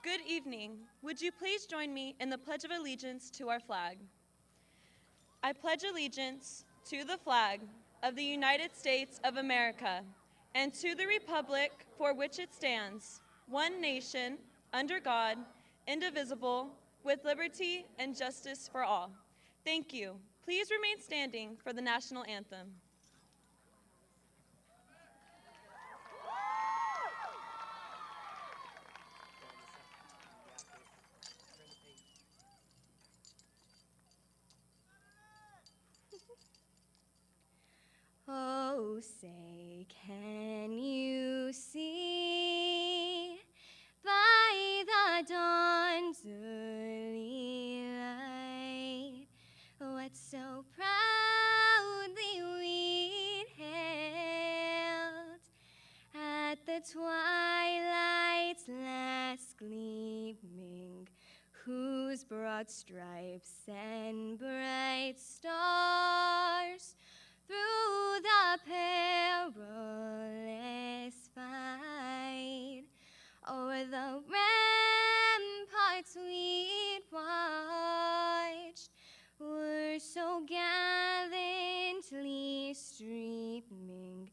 Good evening. Would you please join me in the Pledge of Allegiance to our flag? I pledge allegiance to the flag of the United States of America and to the republic for which it stands, one nation, under God, indivisible, with liberty and justice for all. Thank you. Please remain standing for the national anthem. say, can you see by the dawn's early light what so proudly we hailed at the twilight's last gleaming, whose broad stripes and bright stars through the perilous fight o'er the ramparts we'd watched were so gallantly streaming,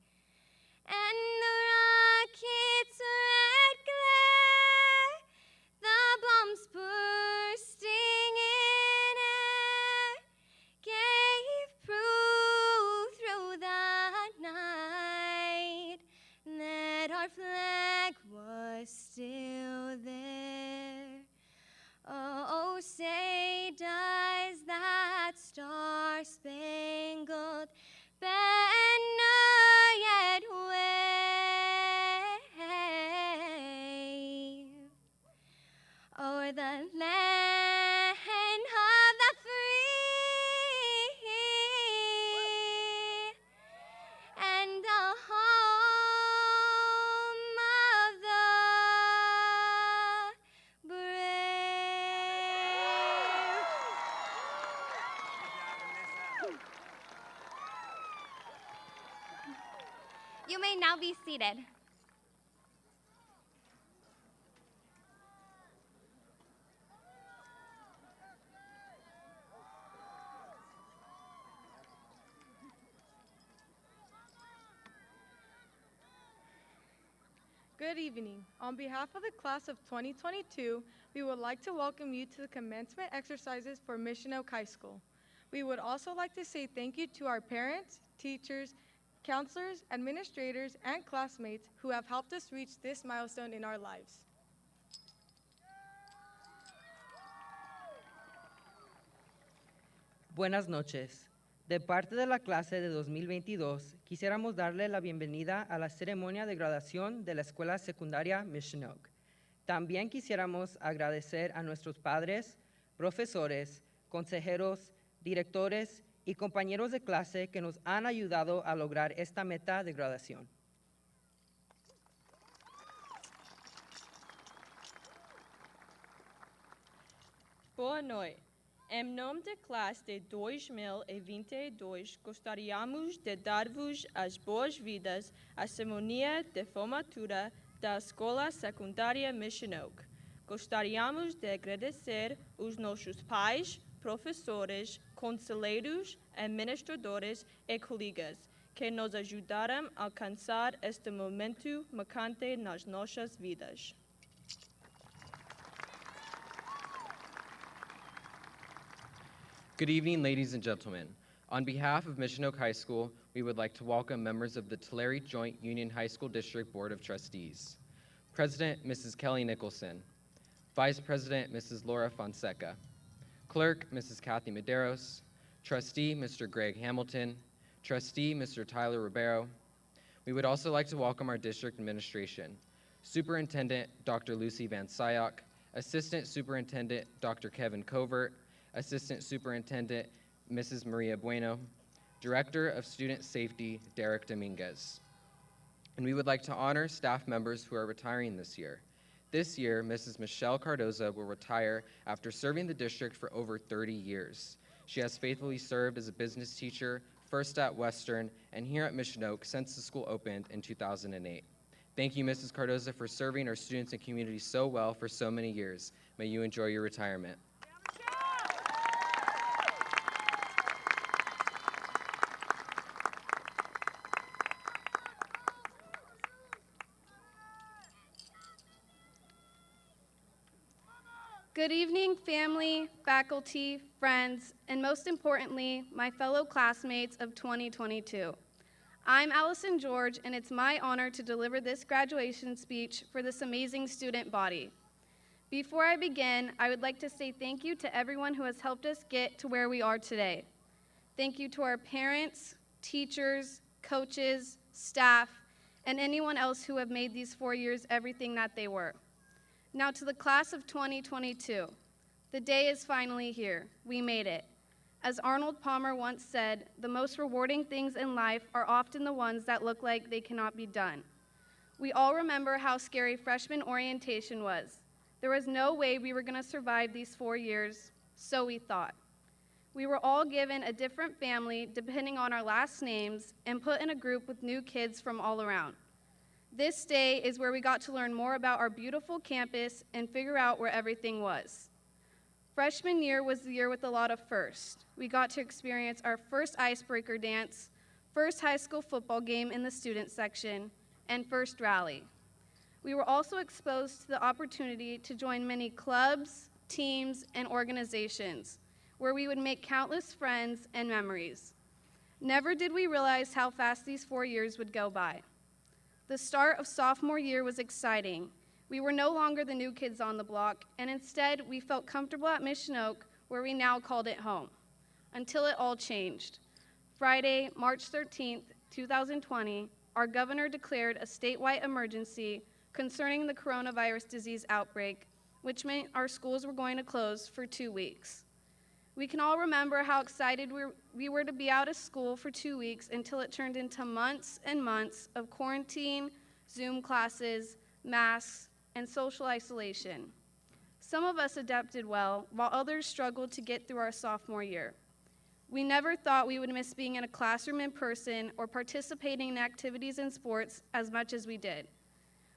and the rocket's red glare, the bombs bursting in air, gave proof through the night that our flag was still there. Oh, say does that star-spangled banner yet wave o'er the land of the free and the home of the brave. You may now be seated. Good evening. On behalf of the class of 2022, we would like to welcome you to the commencement exercises for Mission Oak High School. We would also like to say thank you to our parents, teachers, counselors, administrators, and classmates who have helped us reach this milestone in our lives. Buenas noches. De parte de la clase de 2022, quisiéramos darle la bienvenida a la ceremonia de graduación de la Escuela Secundaria Mission Oak. También quisiéramos agradecer a nuestros padres, profesores, consejeros, directores y compañeros de clase que nos han ayudado a lograr esta meta de graduación. Boa noite. Em nome da classe de 2022, gostaríamos de dar-vos as boas-vindas à cerimônia de formatura da Escola Secundária Mission Oak. Gostaríamos de agradecer os nossos pais, professores, conselheiros, administradores e colegas que nos ajudaram a alcançar este momento marcante nas nossas vidas. Good evening, ladies and gentlemen. On behalf of Mission Oak High School, we would like to welcome members of the Tulare Joint Union High School District Board of Trustees. President, Mrs. Kelly Nicholson. Vice President, Mrs. Laura Fonseca. Clerk, Mrs. Kathy Medeiros. Trustee, Mr. Greg Hamilton. Trustee, Mr. Tyler Ribeiro. We would also like to welcome our district administration. Superintendent, Dr. Lucy Van Syock. Assistant Superintendent, Dr. Kevin Covert. Assistant Superintendent, Mrs. Maria Bueno, Director of Student Safety, Derek Dominguez. And we would like to honor staff members who are retiring this year. This year, Mrs. Michelle Cardoza will retire after serving the district for over 30 years. She has faithfully served as a business teacher, first at Western, and here at Mission Oak since the school opened in 2008. Thank you, Mrs. Cardoza, for serving our students and community so well for so many years. May you enjoy your retirement. Good evening, family, faculty, friends, and most importantly, my fellow classmates of 2022. I'm Allison George, and it's my honor to deliver this graduation speech for this amazing student body. Before I begin, I would like to say thank you to everyone who has helped us get to where we are today. Thank you to our parents, teachers, coaches, staff, and anyone else who have made these 4 years everything that they were. Now to the class of 2022. The day is finally here. We made it. As Arnold Palmer once said, the most rewarding things in life are often the ones that look like they cannot be done. We all remember how scary freshman orientation was. There was no way we were going to survive these 4 years, so we thought. We were all given a different family depending on our last names and put in a group with new kids from all around. This day is where we got to learn more about our beautiful campus and figure out where everything was. Freshman year was the year with a lot of firsts. We got to experience our first icebreaker dance, first high school football game in the student section, and first rally. We were also exposed to the opportunity to join many clubs, teams, and organizations, where we would make countless friends and memories. Never did we realize how fast these 4 years would go by. The start of sophomore year was exciting. We were no longer the new kids on the block, and instead we felt comfortable at Mission Oak, where we now called it home, until it all changed. Friday, March 13th, 2020, our governor declared a statewide emergency concerning the coronavirus disease outbreak, which meant our schools were going to close for 2 weeks. We can all remember how excited we were to be out of school for 2 weeks until it turned into months and months of quarantine, Zoom classes, masks, and social isolation. Some of us adapted well, while others struggled to get through our sophomore year. We never thought we would miss being in a classroom in person or participating in activities and sports as much as we did.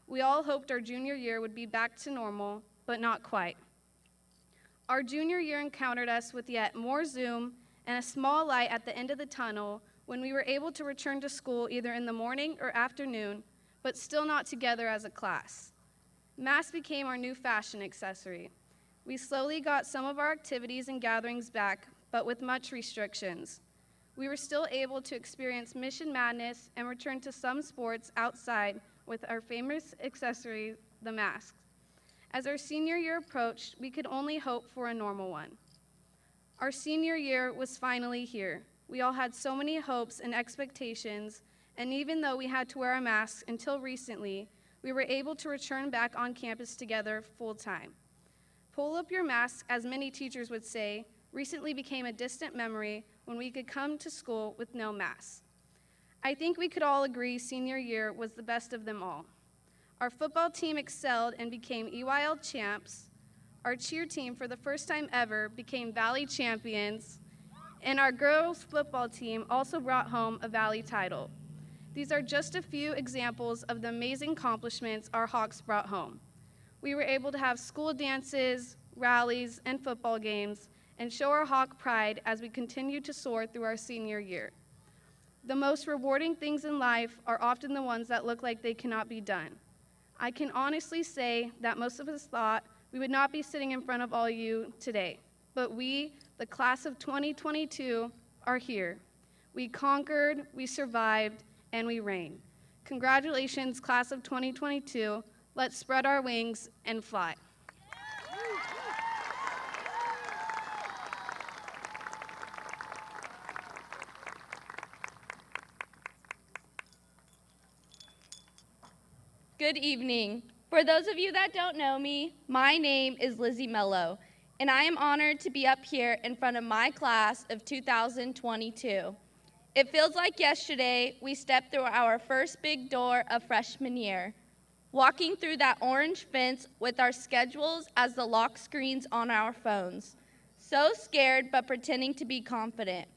We all hoped our junior year would be back to normal, but not quite. Our junior year encountered us with yet more Zoom and a small light at the end of the tunnel when we were able to return to school either in the morning or afternoon, but still not together as a class. Masks became our new fashion accessory. We slowly got some of our activities and gatherings back, but with much restrictions. We were still able to experience Mission Madness and return to some sports outside with our famous accessory, the masks. As our senior year approached, we could only hope for a normal one. Our senior year was finally here. We all had so many hopes and expectations, and even though we had to wear a mask until recently, we were able to return back on campus together full time. Pull up your mask, as many teachers would say, recently became a distant memory when we could come to school with no mask. I think we could all agree senior year was the best of them all. Our football team excelled and became EYL champs. Our cheer team, for the first time ever, became Valley champions. And our girls football team also brought home a Valley title. These are just a few examples of the amazing accomplishments our Hawks brought home. We were able to have school dances, rallies, and football games, and show our Hawk pride as we continue to soar through our senior year. The most rewarding things in life are often the ones that look like they cannot be done. I can honestly say that most of us thought we would not be sitting in front of all you today, but we, the class of 2022, are here. We conquered, we survived, and we reign. Congratulations, class of 2022. Let's spread our wings and fly. Good evening. For those of you that don't know me, my name is Lizzie Mello, and I am honored to be up here in front of my class of 2022. It feels like yesterday we stepped through our first big door of freshman year, walking through that orange fence with our schedules as the lock screens on our phones. So scared, but pretending to be confident.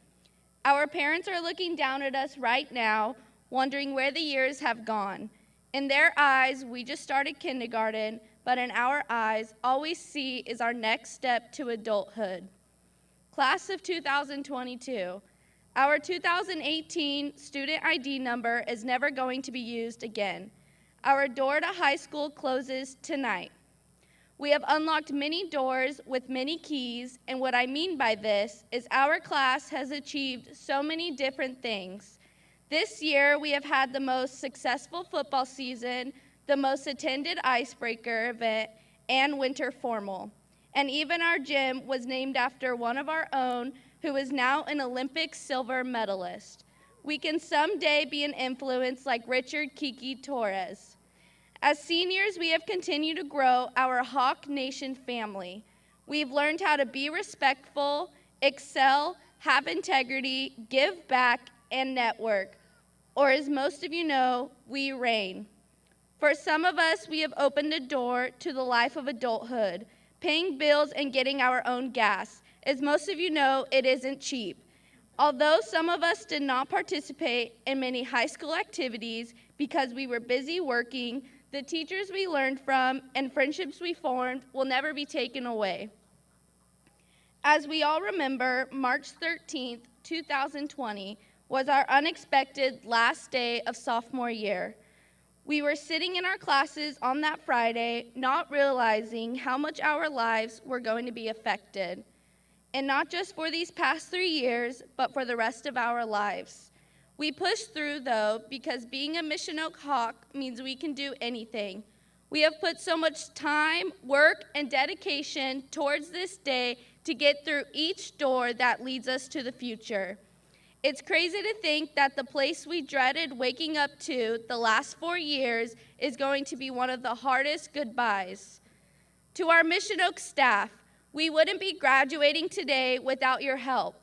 Our parents are looking down at us right now, wondering where the years have gone. In their eyes, we just started kindergarten, but in our eyes, all we see is our next step to adulthood. Class of 2022, our 2018 student ID number is never going to be used again. Our door to high school closes tonight. We have unlocked many doors with many keys, and what I mean by this is our class has achieved so many different things. This year, we have had the most successful football season, the most attended icebreaker event, and winter formal. And even our gym was named after one of our own who is now an Olympic silver medalist. we can someday be an influence like Richard Kiki Torres. As seniors, we have continued to grow our Hawk Nation family. We've learned how to be respectful, excel, have integrity, give back, and network. Or as most of you know, we reign. For some of us, we have opened a door to the life of adulthood, paying bills and getting our own gas. As most of you know, it isn't cheap. Although some of us did not participate in many high school activities because we were busy working, the teachers we learned from and friendships we formed will never be taken away. As we all remember, March 13th, 2020 was our unexpected last day of sophomore year. We were sitting in our classes on that Friday, not realizing how much our lives were going to be affected. And not just for these past 3 years, but for the rest of our lives. We pushed through, though, because being a Mission Oak Hawk means we can do anything. We have put so much time, work, and dedication towards this day to get through each door that leads us to the future. It's crazy to think that the place we dreaded waking up to the last 4 years is going to be one of the hardest goodbyes. To our Mission Oak staff, we wouldn't be graduating today without your help.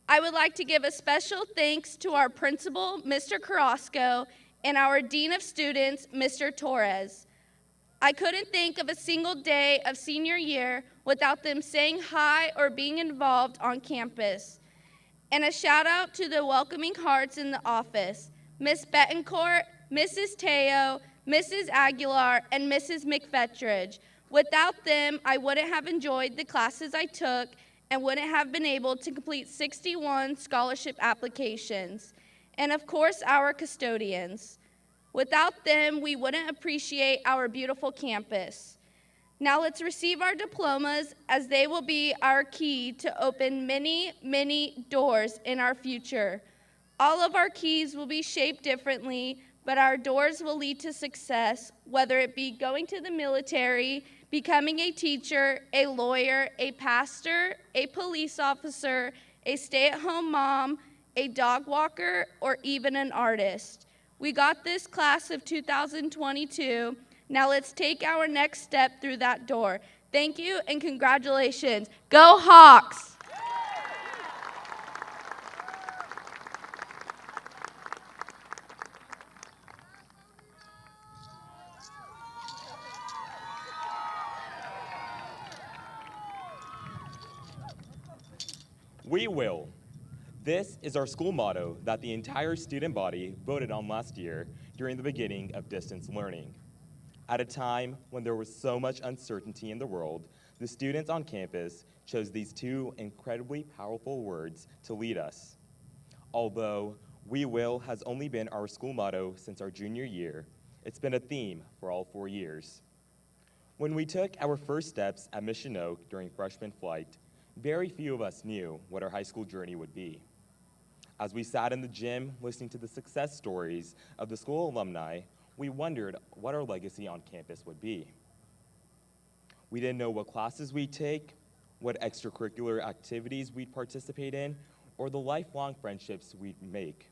I would like to give a special thanks to our principal, Mr. Carrasco, and our Dean of Students, Mr. Torres. I couldn't think of a single day of senior year without them saying hi or being involved on campus. And a shout out to the welcoming hearts in the office, Miss Betancourt, Mrs. Teo, Mrs. Aguilar, and Mrs. McFetridge. Without them, I wouldn't have enjoyed the classes I took and wouldn't have been able to complete 61 scholarship applications. And of course, our custodians. Without them, we wouldn't appreciate our beautiful campus. Now let's receive our diplomas, as they will be our key to open many, many doors in our future. All of our keys will be shaped differently, but our doors will lead to success, whether it be going to the military, becoming a teacher, a lawyer, a pastor, a police officer, a stay-at-home mom, a dog walker, or even an artist. We got this class of 2022. Now let's take our next step through that door. Thank you and congratulations. Go Hawks! We will. This is our school motto that the entire student body voted on last year during the beginning of distance learning. At a time when there was so much uncertainty in the world, the students on campus chose these two incredibly powerful words to lead us. Although "We will" has only been our school motto since our junior year, it's been a theme for all 4 years. When we took our first steps at Mission Oak during freshman flight, very few of us knew what our high school journey would be. As we sat in the gym listening to the success stories of the school alumni, we wondered what our legacy on campus would be. We didn't know what classes we'd take, what extracurricular activities we'd participate in, or the lifelong friendships we'd make.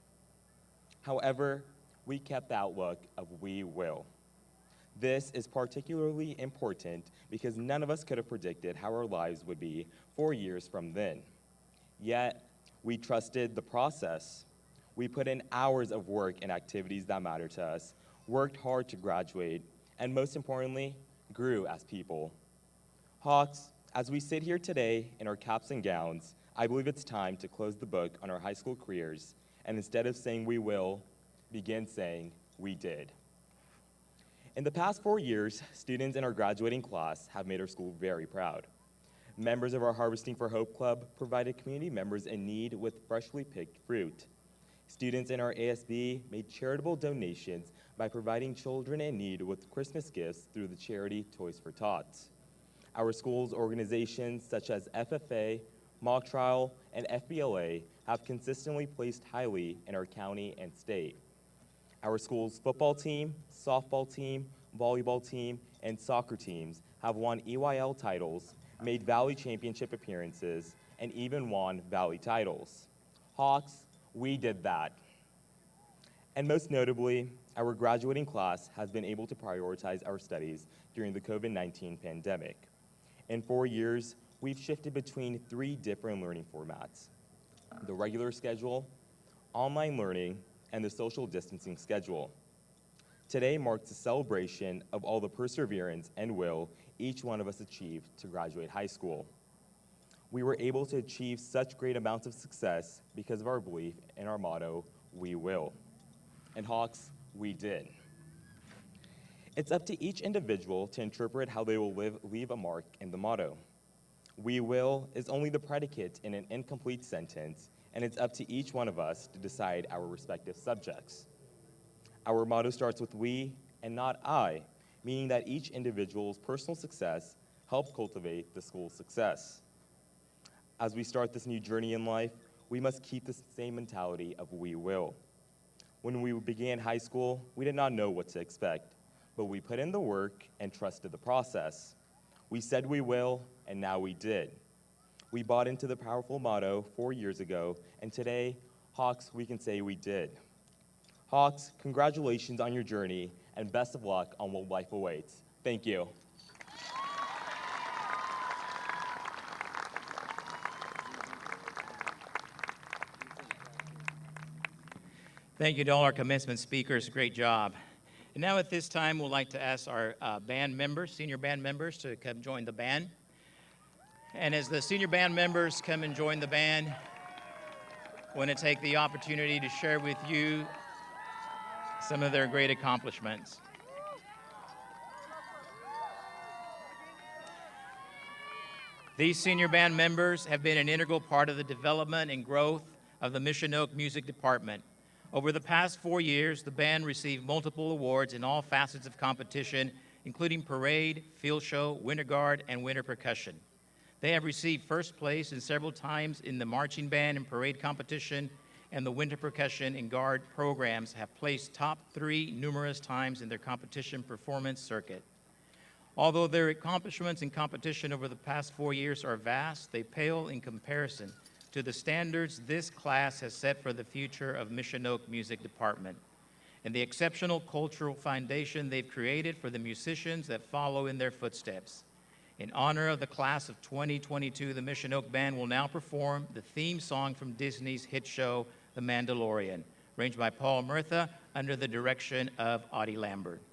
However, we kept the outlook of "we will." This is particularly important because none of us could have predicted how our lives would be 4 years from then. Yet, we trusted the process. We put in hours of work and activities that matter to us, worked hard to graduate, and most importantly, grew as people. Hawks, as we sit here today in our caps and gowns, I believe it's time to close the book on our high school careers, and instead of saying "we will," begin saying "we did." In the past 4 years, students in our graduating class have made our school very proud. Members of our Harvesting for Hope Club provided community members in need with freshly picked fruit. Students in our ASB made charitable donations by providing children in need with Christmas gifts through the charity Toys for Tots. Our school's organizations such as FFA, Mock Trial, and FBLA have consistently placed highly in our county and state. Our school's football team, softball team, volleyball team, and soccer teams have won EYL titles, made Valley Championship appearances, and even won Valley titles. Hawks, we did that. And most notably, our graduating class has been able to prioritize our studies during the COVID-19 pandemic. In 4 years, we've shifted between 3 different learning formats: the regular schedule, online learning, and the social distancing schedule. Today marks a celebration of all the perseverance and will each one of us achieved to graduate high school. We were able to achieve such great amounts of success because of our belief in our motto, "We will." And Hawks, we did. It's up to each individual to interpret how they will leave a mark in the motto. "We will" is only the predicate in an incomplete sentence, and it's up to each one of us to decide our respective subjects. Our motto starts with "we" and not "I," meaning that each individual's personal success helps cultivate the school's success. As we start this new journey in life, we must keep the same mentality of "we will." When we began high school, we did not know what to expect, but we put in the work and trusted the process. We said "we will," and now we did. We bought into the powerful motto 4 years ago, and today, Hawks, we can say we did. Hawks, congratulations on your journey, and best of luck on what life awaits. Thank you. Thank you to all our commencement speakers. Great job. And now at this time, we'd like to ask our band members, senior band members, to come join the band. And as the senior band members come and join the band, I want to take the opportunity to share with you some of their great accomplishments. These senior band members have been an integral part of the development and growth of the Mission Oak Music Department. Over the past 4 years, the band received multiple awards in all facets of competition, including parade, field show, winter guard, and winter percussion. They have received first place in several times in the marching band and parade competition, and the winter percussion and guard programs have placed top 3 numerous times in their competition performance circuit. Although their accomplishments in competition over the past 4 years are vast, they pale in comparison to the standards this class has set for the future of Mission Oak Music Department and the exceptional cultural foundation they've created for the musicians that follow in their footsteps. In honor of the class of 2022, the Mission Oak Band will now perform the theme song from Disney's hit show, The Mandalorian, arranged by Paul Murtha under the direction of Audie Lambert.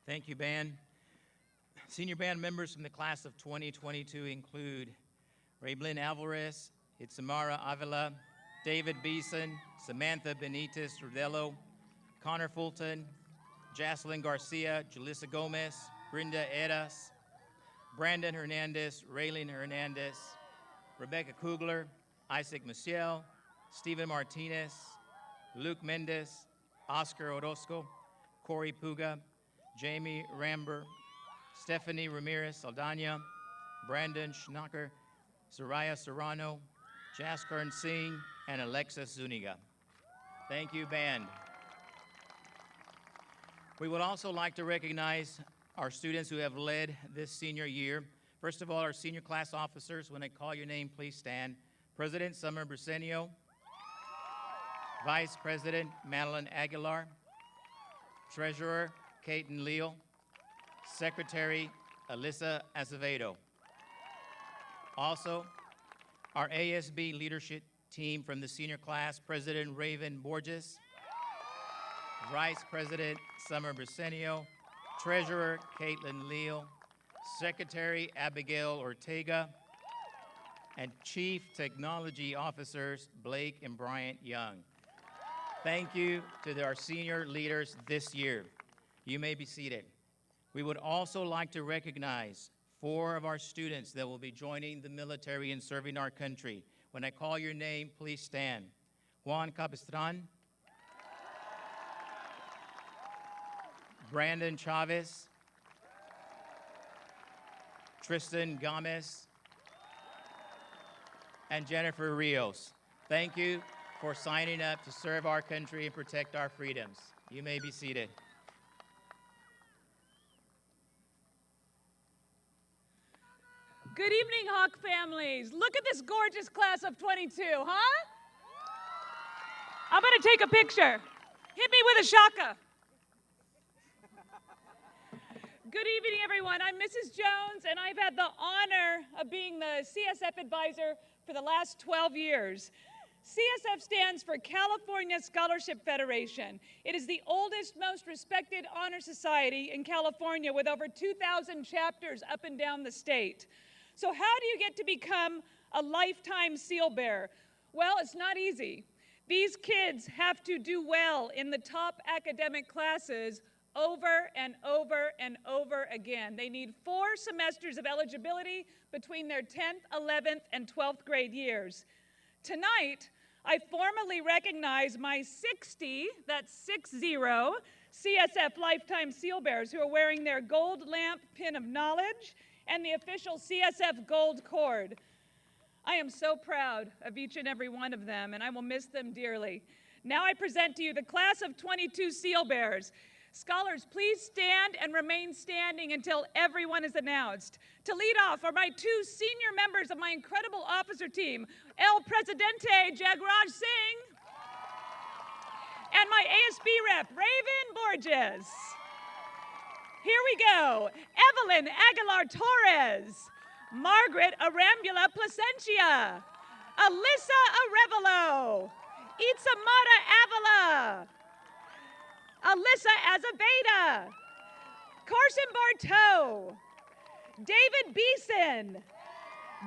Thank you, band. Senior band members from the class of 2022 include Raylin Alvarez, Itzamara Avila, David Beeson, Samantha Benitez Rodello, Connor Fulton, Jocelyn Garcia, Julissa Gomez, Brenda Eras, Brandon Hernandez, Raylin Hernandez, Rebecca Kugler, Isaac Maciel, Stephen Martinez, Luke Mendez, Oscar Orozco, Corey Puga, Jamie Ramber, Stephanie Ramirez Saldana, Brandon Schnacker, Soraya Serrano, Jaskern Singh, and Alexis Zuniga. Thank you, band. We would also like to recognize our students who have led this senior year. First of all, our senior class officers. When I call your name, please stand. President Summer Briceño, Vice President Madeline Aguilar, Treasurer Caton Leal, Secretary Alyssa Azevedo. Also, our ASB leadership team from the senior class, President Raven Borges, Vice President Summer Briceño, Treasurer Caitlin Leal, Secretary Abigail Ortega, and Chief Technology Officers Blake and Bryant Young. Thank you to our senior leaders this year. You may be seated. We would also like to recognize 4 of our students that will be joining the military and serving our country. When I call your name, please stand. Juan Capistran, Brandon Chavez, Tristan Gomez, and Jennifer Rios. Thank you for signing up to serve our country and protect our freedoms. You may be seated. Good evening, Hawk families. Look at this gorgeous class of 22, huh? I'm gonna take a picture. Hit me with a shaka. Good evening, everyone. I'm Mrs. Jones, and I've had the honor of being the CSF advisor for the last 12 years. CSF stands for California Scholarship Federation. It is the oldest, most respected honor society in California with over 2,000 chapters up and down the state. So how do you get to become a lifetime seal bearer? Well, it's not easy. These kids have to do well in the top academic classes over and over and over again. They need 4 semesters of eligibility between their 10th, 11th, and 12th grade years. Tonight, I formally recognize my 60, that's 60, CSF Lifetime Seal Bearers who are wearing their gold lamp pin of knowledge and the official CSF gold cord. I am so proud of each and every one of them, and I will miss them dearly. Now I present to you the class of 22 Seal Bearers. Scholars, please stand and remain standing until everyone is announced. To lead off are my 2 senior members of my incredible officer team, El Presidente Jagraj Singh, and my ASB rep, Raven Borges. Here we go. Evelyn Aguilar Torres, Margaret Arambula Placentia, Alyssa Arevalo, Itzamara Avila, Alyssa Azaveda, Carson Bartow, David Beeson,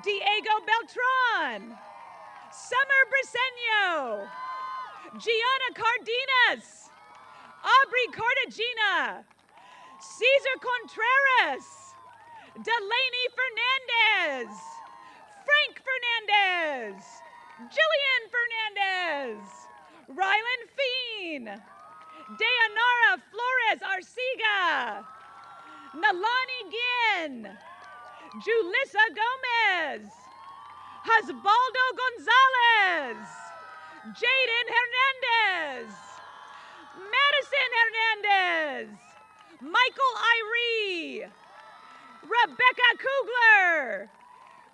Diego Beltran, Summer Briceño, Gianna Cardenas, Aubrey Cartagena, Cesar Contreras, Delaney Fernandez, Frank Fernandez, Jillian Fernandez, Rylan Feen, Dayanara Flores Arcega, Nalani Ginn, Julissa Gomez, Hasbaldo Gonzalez, Jaden Hernandez, Madison Hernandez, Michael Irie, Rebecca Kugler,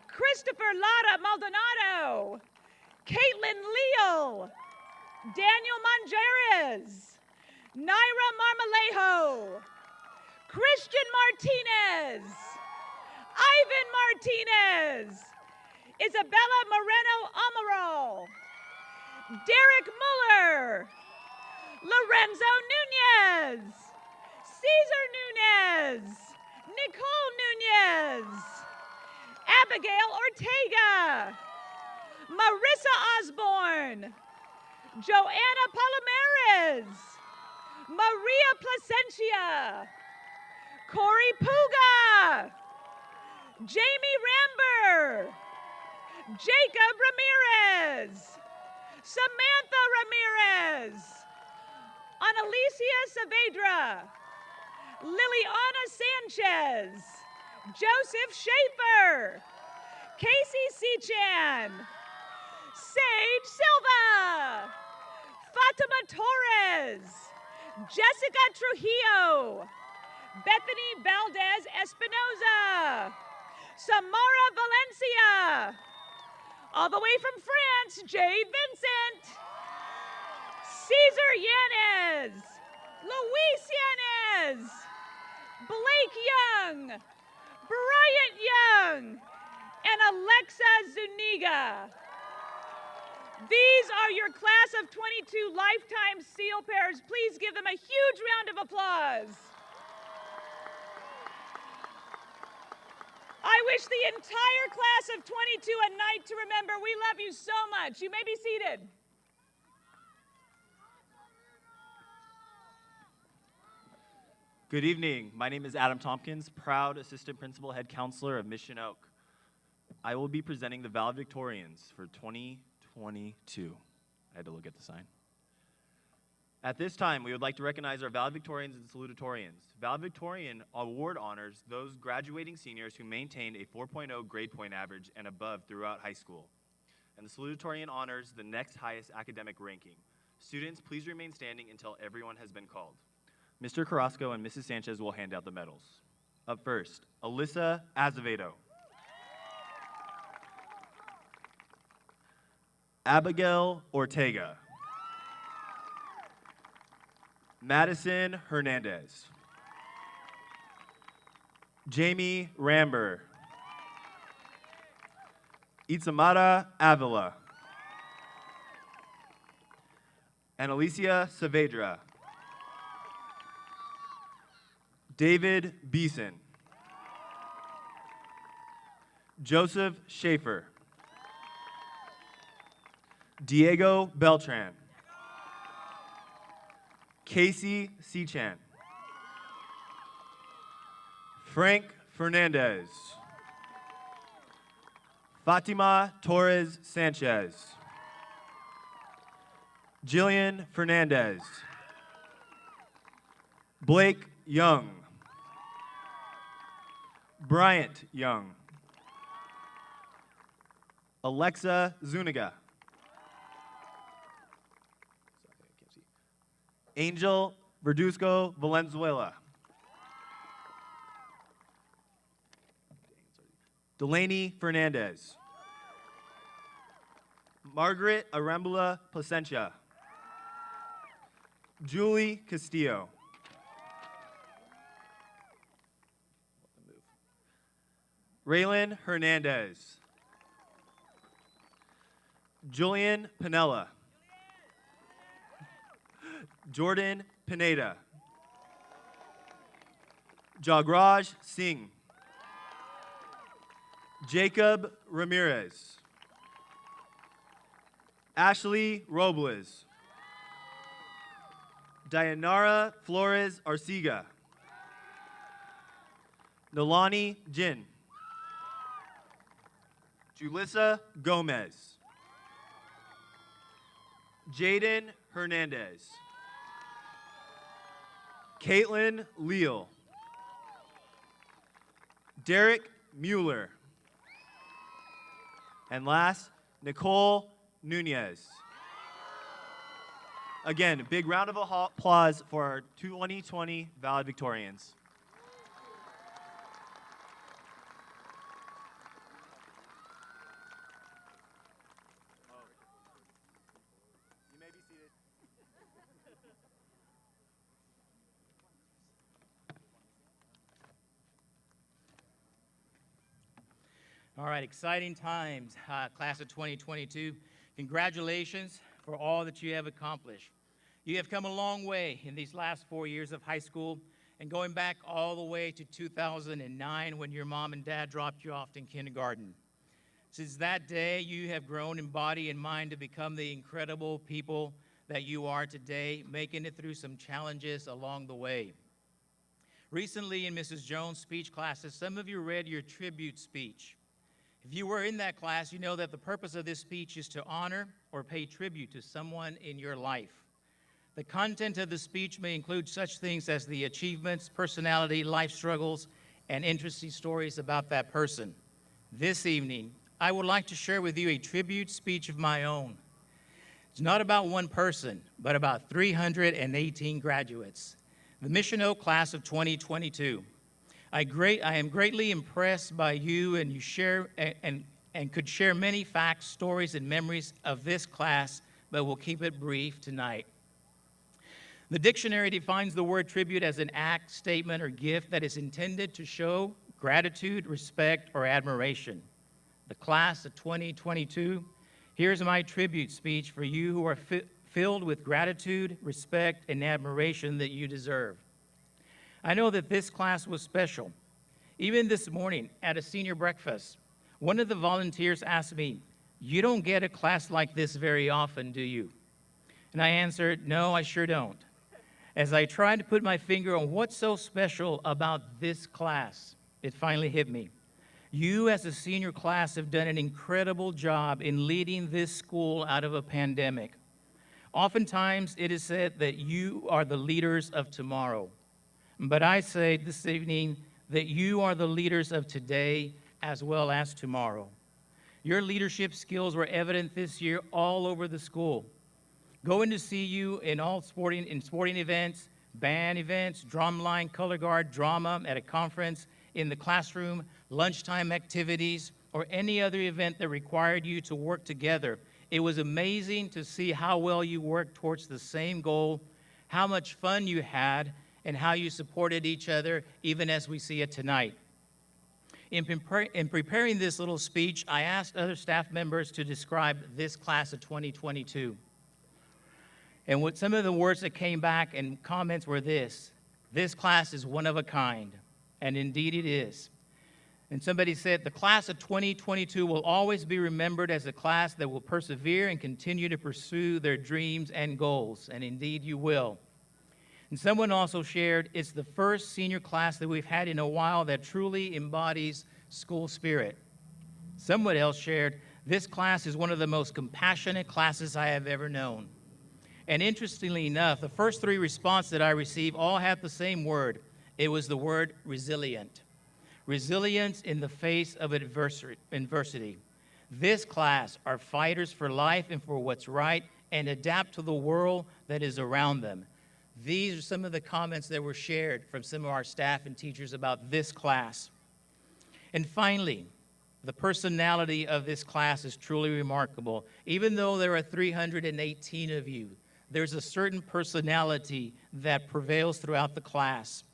Christopher Lara Maldonado, Caitlin Leal, Daniel Manjares, Naira Marmolejo, Christian Martinez, Ivan Martinez, Isabella Moreno Amaral, Derek Muller, Lorenzo Nunez, Cesar Nunez. Nicole Nunez. Abigail Ortega. Marissa Osborne. Joanna Palomares. Maria Placentia. Corey Puga. Jamie Ramber. Jacob Ramirez. Samantha Ramirez. Analicia Saavedra. Liliana Sanchez. Joseph Schaefer. Casey Sechan. Sage Silva. Fatima Torres. Jessica Trujillo. Bethany Valdez Espinoza. Samara Valencia. All the way from France, Jade Vincent. Cesar Yanez. Luis Yanez. Blake Young. Bryant Young. And Alexa Zuniga. These are your class of 22 lifetime seal pairs. Please give them a huge round of applause. I wish the entire class of 22 a night to remember. We love you so much. You may be seated. Good evening. My name is Adam Tompkins, proud assistant principal head counselor of Mission Oak. I will be presenting the valedictorians for 2022. I had to look at the sign. At this time, we would like to recognize our valedictorians and salutatorians. Valedictorian award honors those graduating seniors who maintained a 4.0 grade point average and above throughout high school. And the salutatorian honors the next highest academic ranking. Students, please remain standing until everyone has been called. Mr. Carrasco and Mrs. Sanchez will hand out the medals. Up first, Alyssa Azevedo. Abigail Ortega. Madison Hernandez. Jamie Ramber. Itzamara Avila. And Alicia Saavedra. David Beeson. Joseph Schaefer. Diego Beltran. Casey Sechan. Frank Fernandez. Fatima Torres Sanchez. Jillian Fernandez. Blake Young. Bryant Young. Alexa Zuniga. Angel Verduzco Valenzuela. Delaney Fernandez. Margaret Arambula Placentia. Julie Castillo. Raylan Hernandez. Julian Pinella. Jordan Pineda. Jagraj Singh. Jacob Ramirez. Ashley Robles. Dayanara Flores Arcega. Nolani Jin. Julissa Gomez. Jaden Hernandez. Caitlin Leal. Derek Mueller. And last, Nicole Nunez. Again, a big round of applause for our 2020 valedictorians. You may be seated. All right, exciting times, class of 2022. Congratulations for all that you have accomplished. You have come a long way in these last 4 years of high school, and going back all the way to 2009 when your mom and dad dropped you off in kindergarten. Since that day, you have grown in body and mind to become the incredible people that you are today, making it through some challenges along the way. Recently in Mrs. Jones' speech classes, some of you read your tribute speech. If you were in that class, you know that the purpose of this speech is to honor or pay tribute to someone in your life. The content of the speech may include such things as the achievements, personality, life struggles, and interesting stories about that person. This evening, I would like to share with you a tribute speech of my own. It's not about one person, but about 318 graduates. The Mission Oak class of 2022. I am greatly impressed by you, and you share and could share many facts, stories, and memories of this class, but we'll keep it brief tonight. The dictionary defines the word tribute as an act, statement, or gift that is intended to show gratitude, respect, or admiration. The class of 2022, here's my tribute speech for you who are filled with gratitude, respect, and admiration that you deserve. I know that this class was special. Even this morning at a senior breakfast, one of the volunteers asked me, "You don't get a class like this very often, do you?" And I answered, "No, I sure don't." As I tried to put my finger on what's so special about this class, it finally hit me. You as a senior class have done an incredible job in leading this school out of a pandemic. Oftentimes, it is said that you are the leaders of tomorrow. But I say this evening that you are the leaders of today as well as tomorrow. Your leadership skills were evident this year all over the school. Going to see you in sporting events, band events, drumline, color guard, drama, at a conference, in the classroom, lunchtime activities, or any other event that required you to work together. It was amazing to see how well you worked towards the same goal, how much fun you had, and how you supported each other, even as we see it tonight. In preparing this little speech, I asked other staff members to describe this class of 2022. And what some of the words that came back and comments were this class is one of a kind, and indeed it is. And somebody said, the class of 2022 will always be remembered as a class that will persevere and continue to pursue their dreams and goals, and indeed you will. And someone also shared, it's the first senior class that we've had in a while that truly embodies school spirit. Someone else shared, this class is one of the most compassionate classes I have ever known. And interestingly enough, the first three responses that I received all had the same word. It was the word resilient. Resilience in the face of adversity. This class are fighters for life and for what's right and adapt to the world that is around them. These are some of the comments that were shared from some of our staff and teachers about this class. And finally, the personality of this class is truly remarkable. Even though there are 318 of you, there's a certain personality that prevails throughout the class.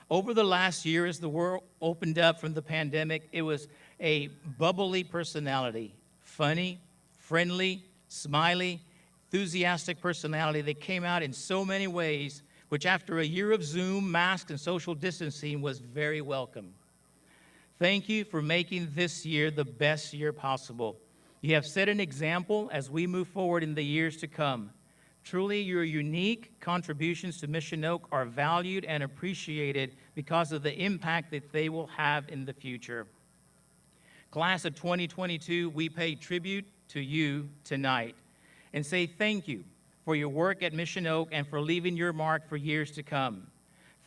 Over the last year, as the world opened up from the pandemic, it was a bubbly personality, funny, friendly, smiley, enthusiastic personality that came out in so many ways, which after a year of Zoom, masks, and social distancing was very welcome. Thank you for making this year the best year possible. You have set an example as we move forward in the years to come. Truly, your unique contributions to Mission Oak are valued and appreciated because of the impact that they will have in the future. Class of 2022, we pay tribute to you tonight and say thank you for your work at Mission Oak and for leaving your mark for years to come.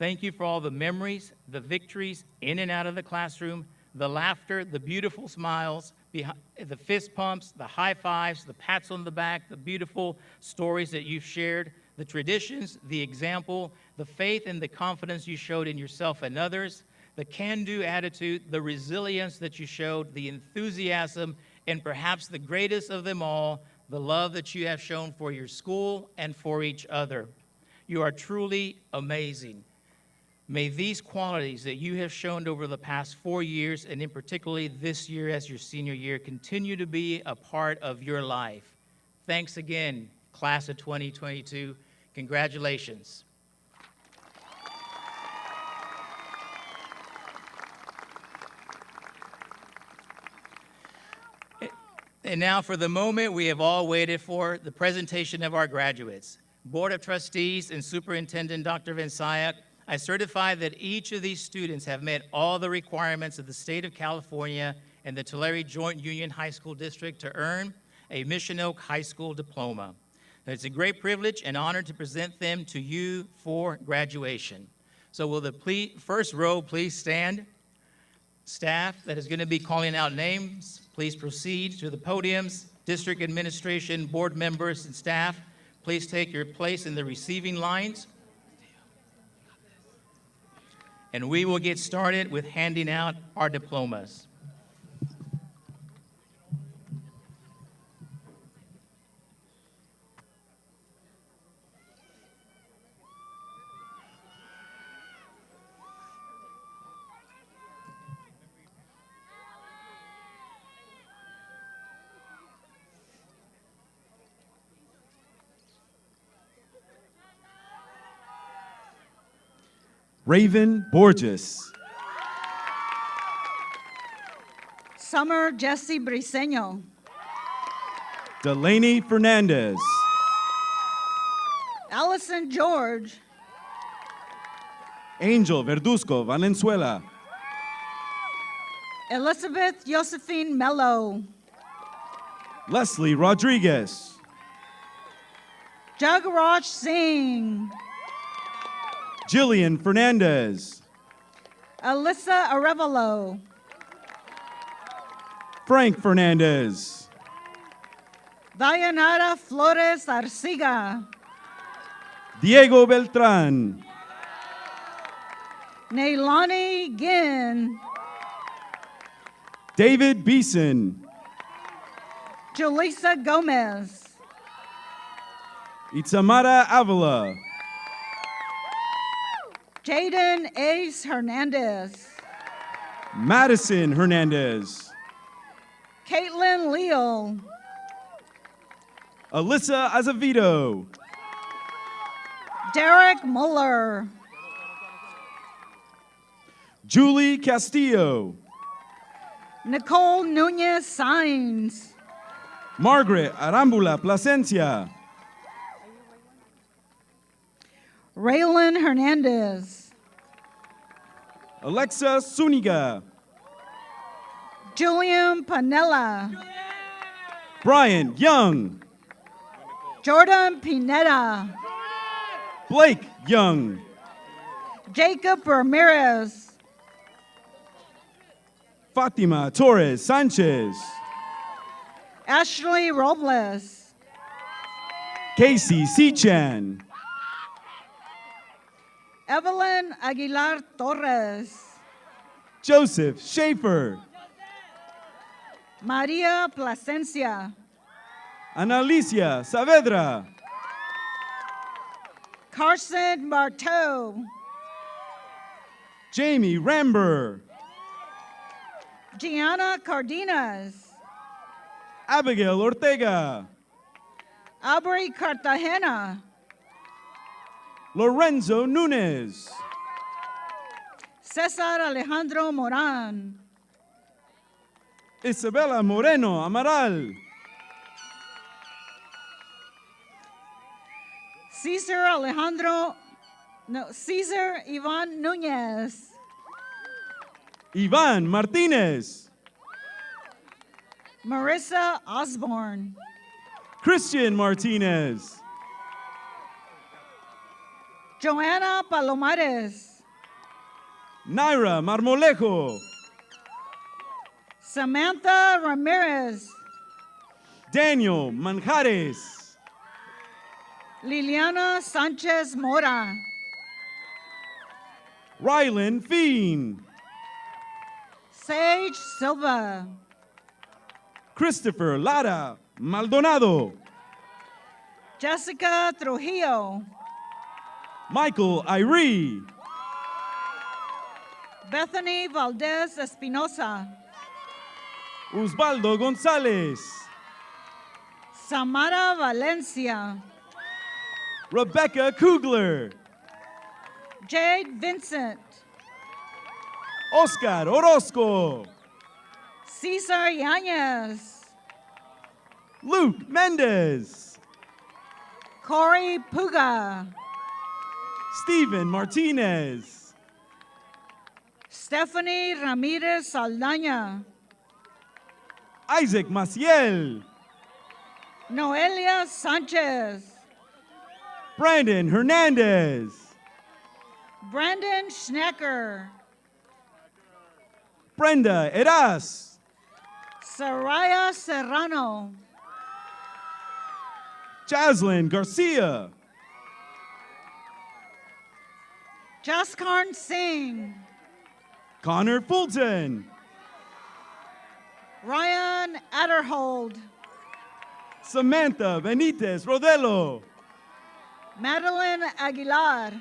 Thank you for all the memories, the victories in and out of the classroom, the laughter, the beautiful smiles, the fist pumps, the high fives, the pats on the back, the beautiful stories that you've shared, the traditions, the example, the faith and the confidence you showed in yourself and others, the can-do attitude, the resilience that you showed, the enthusiasm, and perhaps the greatest of them all, the love that you have shown for your school and for each other. You are truly amazing. May these qualities that you have shown over the past 4 years, and in particularly this year as your senior year, continue to be a part of your life. Thanks again, class of 2022. Congratulations. And now for the moment we have all waited for, the presentation of our graduates. Board of Trustees and Superintendent Dr. Van Syak, I certify that each of these students have met all the requirements of the state of California and the Tulare Joint Union High School District to earn a Mission Oak High School diploma. It's a great privilege and honor to present them to you for graduation. So will the first row please stand? Staff that is going to be calling out names, please proceed to the podiums. District administration, board members, and staff, please take your place in the receiving lines. And we will get started with handing out our diplomas. Raven Borges. Summer Jesse Briseño. Delaney Fernandez. Allison George. Angel Verduzco Valenzuela. Elizabeth Josephine Mello. Leslie Rodriguez. Jagaraj Singh. Jillian Fernandez. Alyssa Arevalo. Frank Fernandez. Dayanara Flores Arciga. Diego Beltran. Neilani Ginn. David Beeson. Julissa Gomez. Itzamara Avila. Jaden Ace Hernandez. Madison Hernandez. Caitlin Leal. Alyssa Azevedo. Derek Muller. Julie Castillo. Nicole Nunez Sainz. Margaret Arambula Plasencia. Raylan Hernandez. Alexa Suniga. Julian Panella. Brian Young. Jordan Pineda. Blake Young. Jacob Ramirez. Fatima Torres Sanchez. Ashley Robles. Casey Sechan. Evelyn Aguilar Torres. Joseph Schaefer. Maria Plasencia. Analicia Saavedra. Carson Marteau. Jamie Ramber. Gianna Cardenas. Abigail Ortega. Aubrey Cartagena. Lorenzo Nunez. Cesar Alejandro Moran. Isabela Moreno Amaral. Cesar Ivan Nunez. Ivan Martinez. Marissa Osborne. Christian Martinez. Joanna Palomares. Naira Marmolejo. Samantha Ramirez. Daniel Manjares. Liliana Sanchez Mora. Rylan Fiend. Sage Silva. Christopher Lara Maldonado. Jessica Trujillo. Michael Irie. Bethany Valdez Espinosa. Osvaldo Gonzalez. Samara Valencia. Rebecca Kugler. Jade Vincent. Oscar Orozco. Cesar Yanez. Luke Mendez. Corey Puga. Steven Martinez. Stephanie Ramirez Saldaña. Isaac Maciel. Noelia Sanchez. Brandon Hernandez. Brandon Schnecker. Brenda Eras. Soraya Serrano. Jaslyn Garcia. Jaskarn Singh. Connor Fulton. Ryan Adderhold. Samantha Benitez Rodelo. Madeline Aguilar.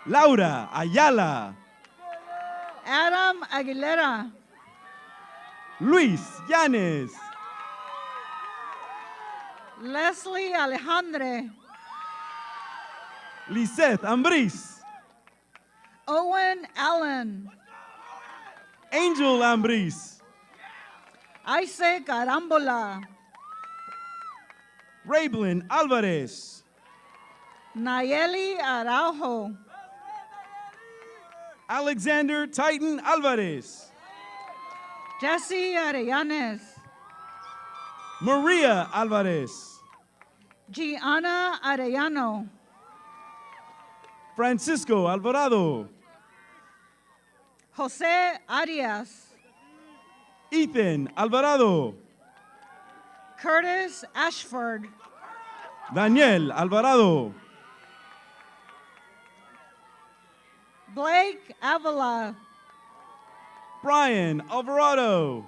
Laura Ayala. Adam Aguilera. Luis Yanes. Leslie Alejandre. Lisette Ambris. Owen Allen. Angel Ambris. Isaac Arambola. Rayblen Alvarez. Nayeli Araujo. Alexander Titan Alvarez. Jesse Arellanes. Maria Alvarez. Gianna Arellano. Francisco Alvarado. Jose Arias. Ethan Alvarado. Curtis Ashford. Daniel Alvarado. Blake Avila. Brian Alvarado.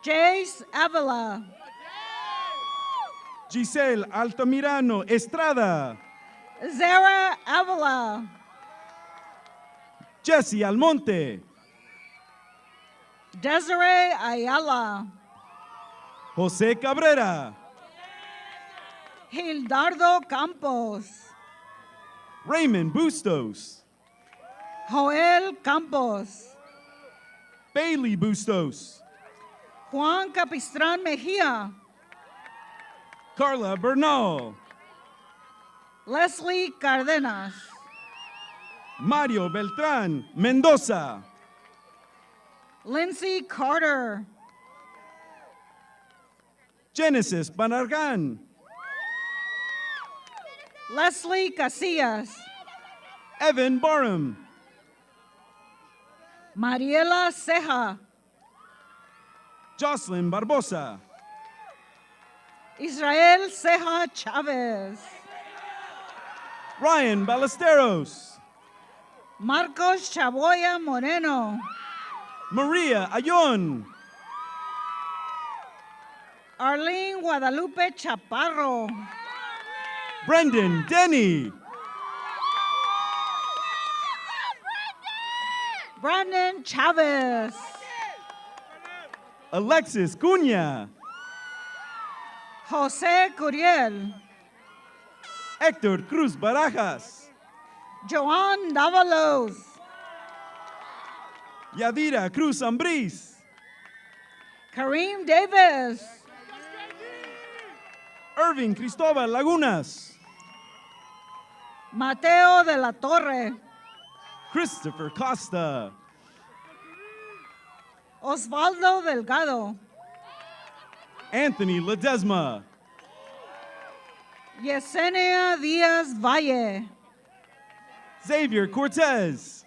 Jace Avila. Giselle Altamirano Estrada. Zara Avila. Jesse Almonte. Desiree Ayala. Jose Cabrera. Gildardo Campos. Raymond Bustos. Joel Campos. Bailey Bustos. Juan Capistran Mejia. Carla Bernal. Leslie Cardenas. Mario Beltrán Mendoza. Lindsay Carter. Genesis Banargan. Leslie Casillas. Evan Barham. Mariela Ceja. Jocelyn Barbosa. Israel Ceja Chavez. Ryan Ballesteros. Marcos Chaboya Moreno. Maria Ayon. Arlene Guadalupe Chaparro. Brendan Denny. Brandon Chavez. Alexis Cunha. Jose Curiel. Hector Cruz Barajas. Joan Davalos. Yadira Cruz Ambriz. Kareem Davis. Irving Cristobal Lagunas. Mateo de la Torre. Christopher Costa. Osvaldo Delgado. Anthony Ledesma. Yesenia Diaz Valle. Xavier Cortez.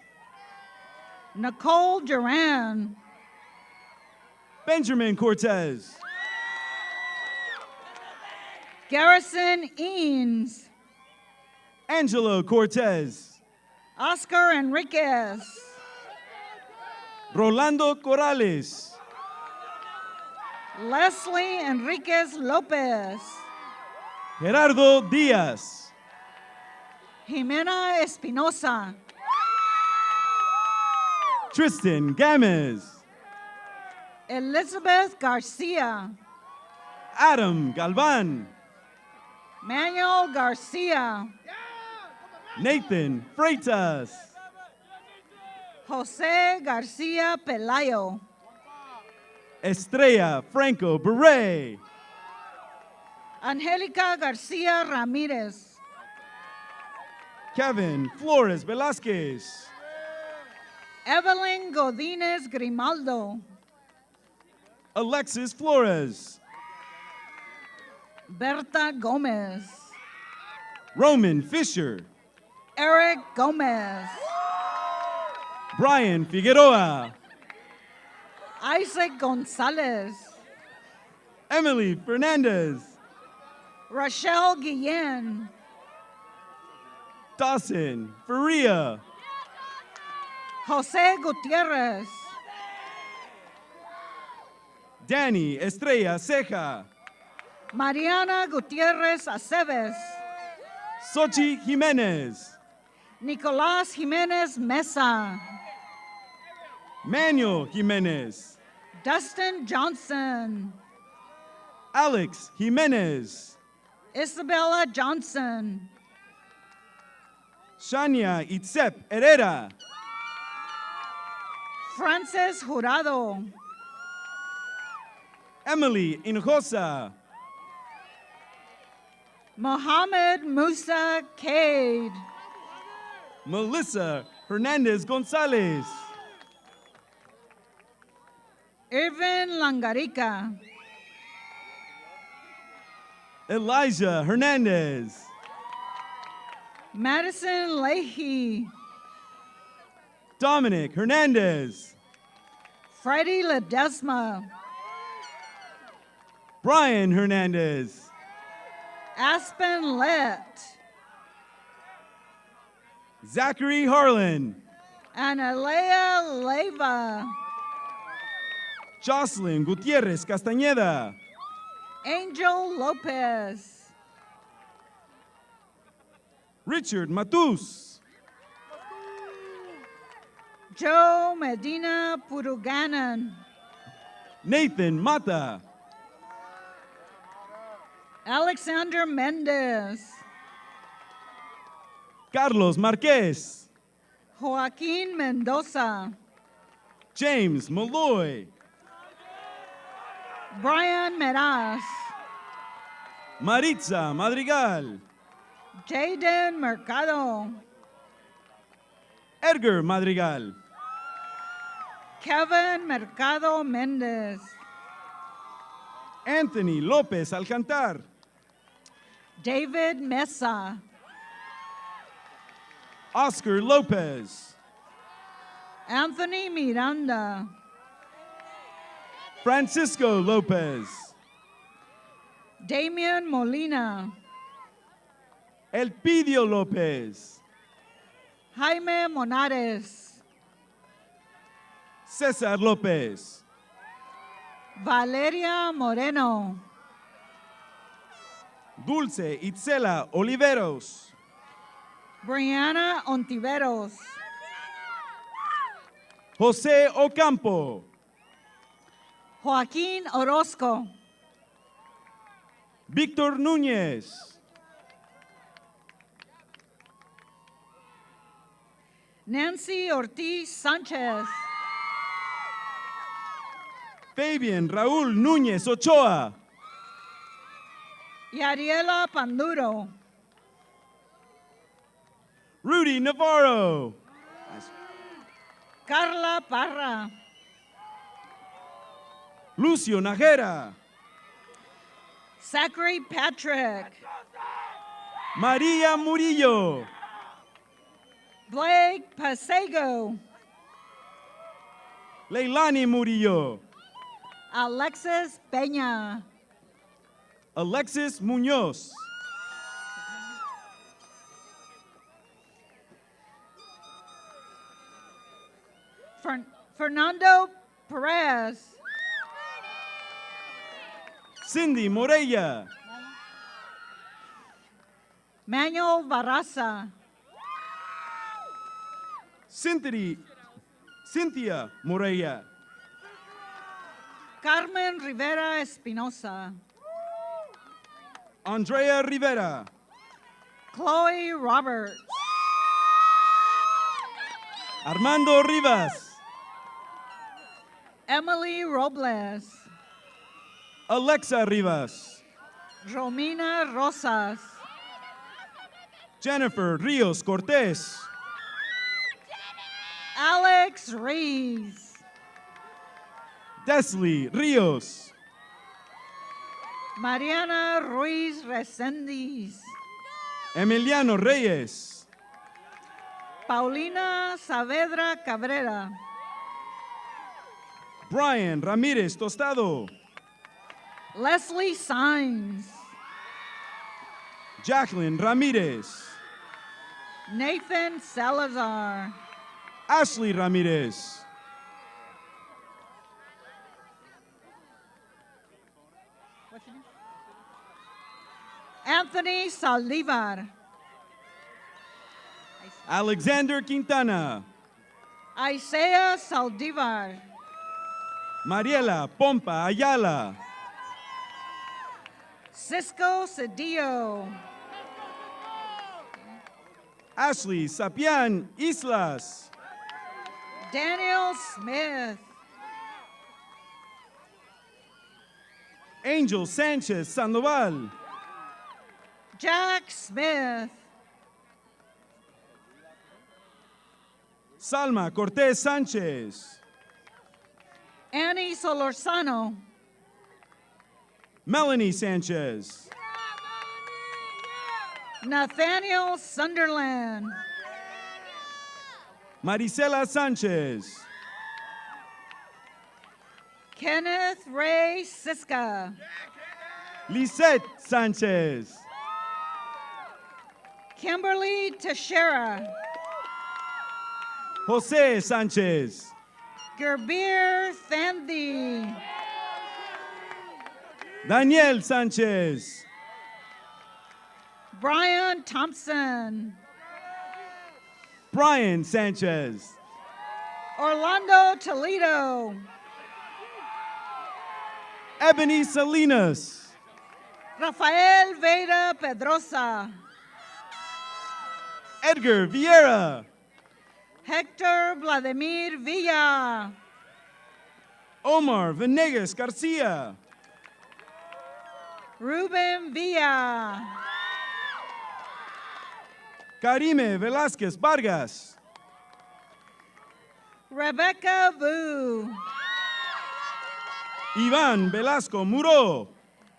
Nicole Duran. Benjamin Cortez. Garrison Eanes. Angelo Cortez. Oscar Enriquez. Rolando Corrales. Leslie Enriquez Lopez. Gerardo Díaz. Jimena Espinosa. Tristan Gamez. Elizabeth Garcia. Adam Galvan. Manuel Garcia. Nathan Freitas. Jose Garcia Pelayo. Estrella Franco Beret. Angélica Garcia Ramirez. Kevin Flores Velázquez. Evelyn Godínez Grimaldo. Alexis Flores. Berta Gomez. Roman Fisher. Eric Gomez. Brian Figueroa. Isaac Gonzalez. Emily Fernandez. Rochelle Guillen. Dawson Faria. Jose Gutierrez. Danny Estrella Ceja. Mariana Gutierrez Aceves. Sochi Jimenez. Nicolás Jiménez Mesa. Manuel Jimenez. Dustin Johnson. Alex Jimenez. Isabella Johnson. Shania Itzep Herrera. Frances Jurado. Emily Hinojosa. Mohammed Musa Cade. Melissa Hernandez Gonzalez. Irvin Langarica. Elijah Hernandez. Madison Leahy. Dominic Hernandez. Freddie Ledesma. Brian Hernandez. Aspen Lett. Zachary Harlan. And Alea Leyva. Jocelyn Gutierrez Castañeda. Angel Lopez. Richard Matus. Joe Medina Puruganan. Nathan Mata. Alexander Mendez. Carlos Marquez. Joaquin Mendoza. James Malloy. Brian Meraz. Maritza Madrigal. Jaden Mercado. Edgar Madrigal. Kevin Mercado Mendez. Anthony López Alcantar. David Mesa. Oscar Lopez. Anthony Miranda. Francisco Lopez. Damian Molina. Elpidio López. Jaime Monares. César López. Valeria Moreno. Dulce Itzela Oliveros. Brianna Ontiveros. José Ocampo. Joaquín Orozco. Víctor Núñez. Nancy Ortiz Sánchez. Fabian Raúl Núñez Ochoa. Yariela Panduro. Rudy Navarro. Carla Parra. Lucio Najera. Zachary Patrick. María Murillo. Blake Pasego. Leilani Murillo. Alexis Peña. Alexis Muñoz. Fernando Perez. Cindy Morella. Manuel Barraza. Cynthia Morella. Carmen Rivera Espinosa. Andrea Rivera. Chloe Roberts. Armando Rivas. Emily Robles. Alexa Rivas. Romina Rosas. Jennifer Rios Cortez. Alex Rees. Desley Rios. Mariana Ruiz Resendiz. Emiliano Reyes. Paulina Saavedra Cabrera. Brian Ramírez Tostado. Leslie Sines. Jacqueline Ramírez. Nathan Salazar. Ashley Ramírez. Anthony Saldivar. Alexander Quintana. Isaiah Saldivar. Mariela Pompa Ayala. Cisco Cedillo. Ashley Sapian Islas. Daniel Smith. Angel Sanchez Sandoval. Jack Smith. Salma Cortez Sánchez. Annie Solorzano. Melanie Sanchez. Nathaniel Sunderland. Marisela Sanchez. Kenneth Ray Siska. Lisette Sanchez. Kimberly Teixeira. Jose Sanchez. Gerbir Thandi. Daniel Sanchez. Brian Thompson. Brian Sanchez. Orlando Toledo. Ebony Salinas. Rafael Veda Pedrosa. Edgar Vieira. Hector Vladimir Villa. Omar Venegas Garcia. Ruben Villa. Karime Velázquez Vargas. Rebecca Vu. Iván Velasco Muro.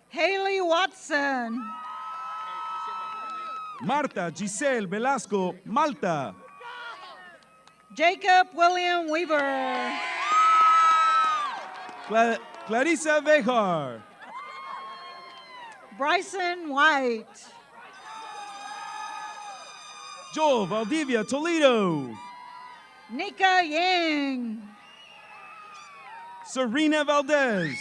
Haley Watson. Marta Giselle Velasco Malta. Jacob William Weaver. Clarissa Vejar. Bryson White. Joel Valdivia Toledo. Nika Yang. Serena Valdez.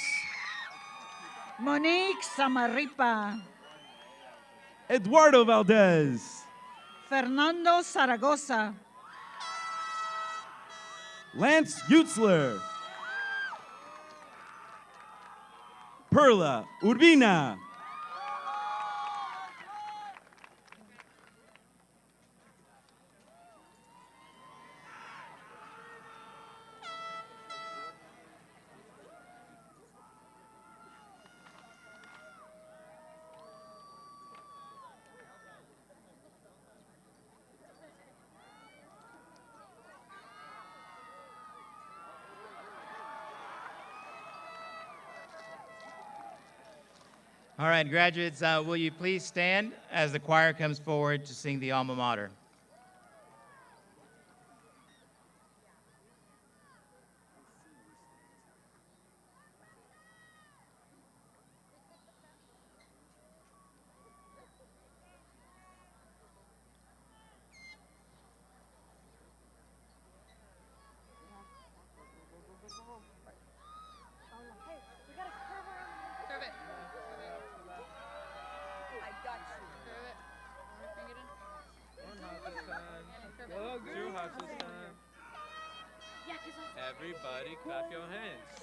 Monique Samaripa. Eduardo Valdez. Fernando Zaragoza. Lance Utzler. Perla Urbina. All right, graduates, will you please stand as the choir comes forward to sing the alma mater? Everybody clap your hands.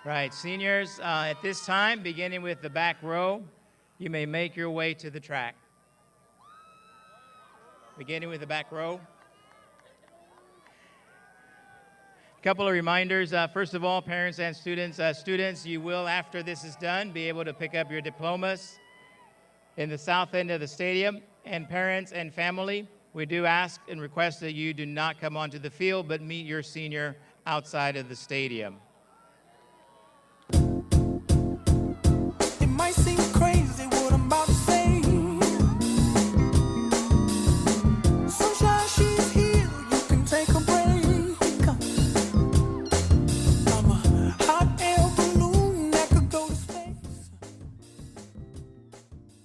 Right, seniors, at this time, beginning with the back row, you may make your way to the track. Beginning with the back row. A couple of reminders. First of all, parents and students, you will, after this is done, be able to pick up your diplomas in the south end of the stadium. And parents and family, we do ask and request that you do not come onto the field, but meet your senior outside of the stadium. It might seem crazy what I'm about to say. Sunshine, she's here, you can take a break. I'm a hot air balloon that could go to space.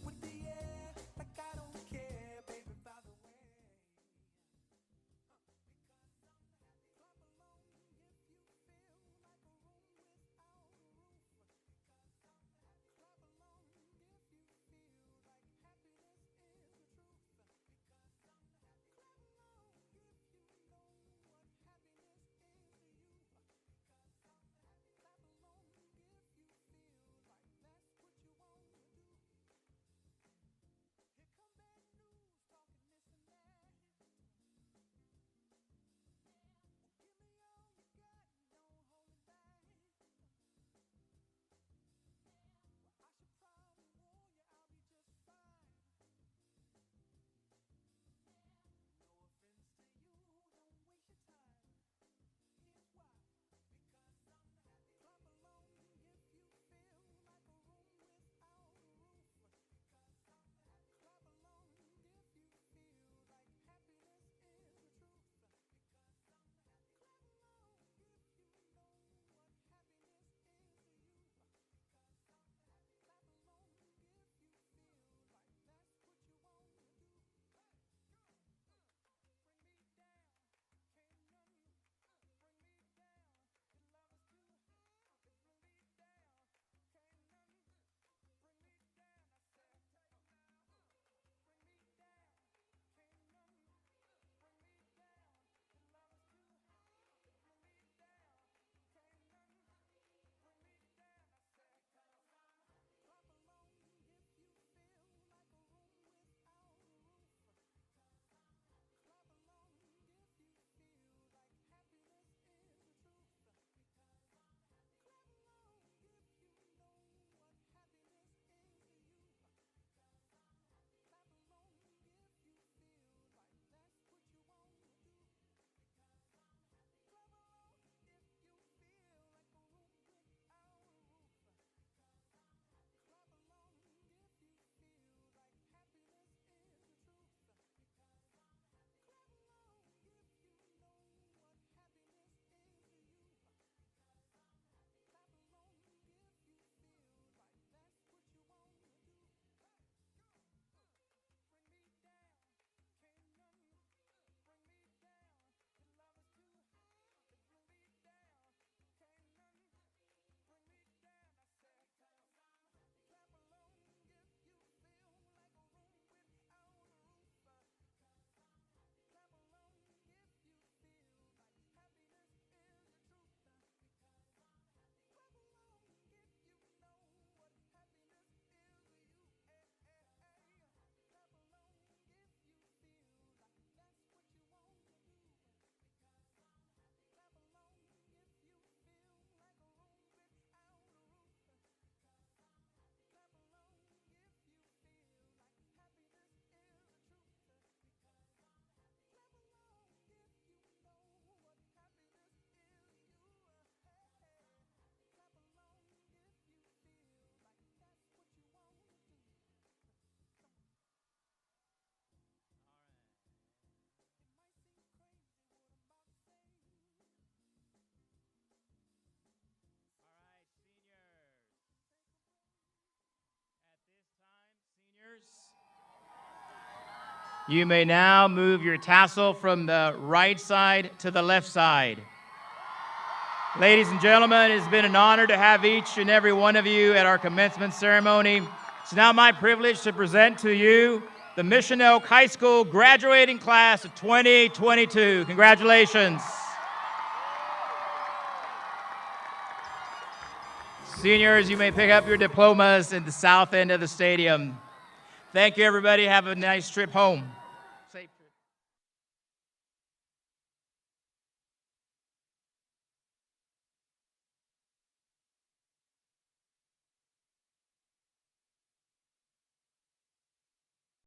With the air, like I don't care, baby, by the way. You may now move your tassel from the right side to the left side. Ladies and gentlemen, it has been an honor to have each and every one of you at our commencement ceremony. It's now my privilege to present to you the Mission Oak High School graduating class of 2022. Congratulations. Seniors, you may pick up your diplomas at the south end of the stadium. Thank you, everybody. Have a nice trip home.